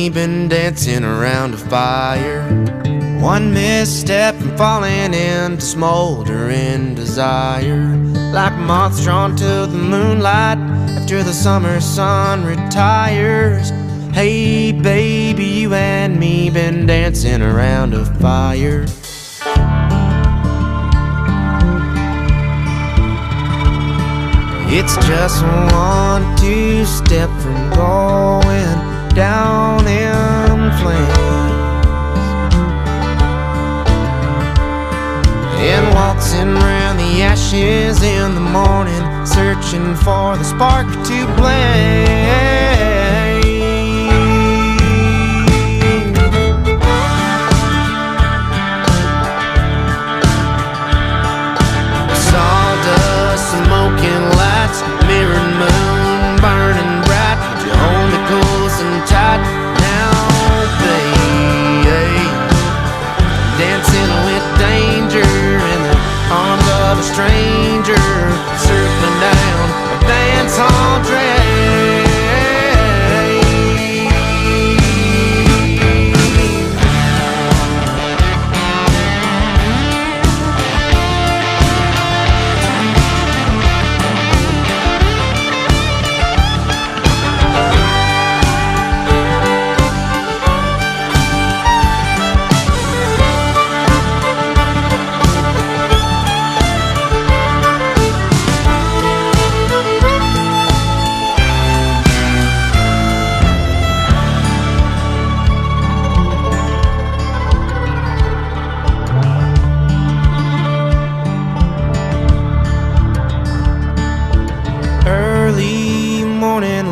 me been dancing around a fire. One misstep from falling into smoldering desire, like moths drawn to the moonlight after the summer sun retires. Hey baby, you and me been dancing around a fire. It's just 1, 2 step from going down in flames, and waltzing around the ashes in the morning, searching for the spark to blaze. Sawdust, smoking lights, mirrored moon burning bright. Would you hold me close and tight now, babe? Dancing with danger in the arms of a stranger, circling down a dance hall drain.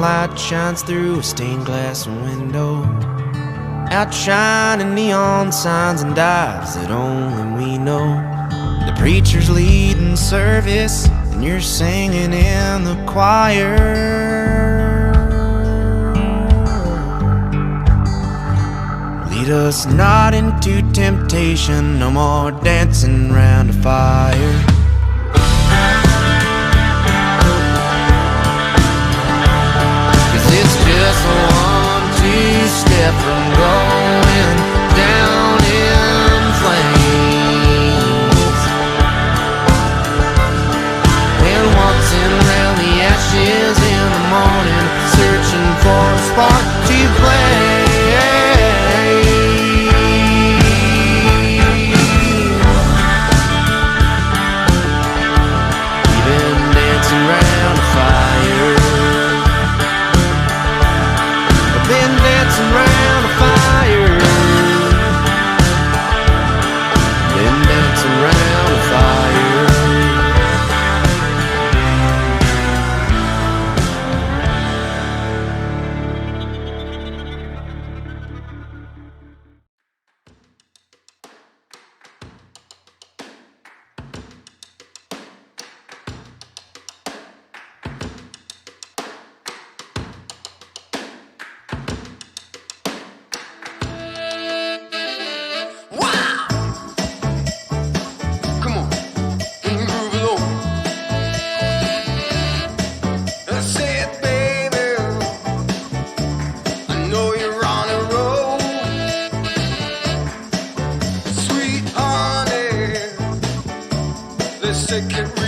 Light shines through a stained glass window, outshining neon signs and dives that only we know. The preacher's leading service, and you're singing in the choir. Lead us not into temptation, no more dancing round a fire. Just 1, 2 step from going down in flames, and waltzing around the ashes in the morning, searching for a spark to blaze. We've been dancing around a fire. Been dancing around a fire. Been dancing around a fire. Take it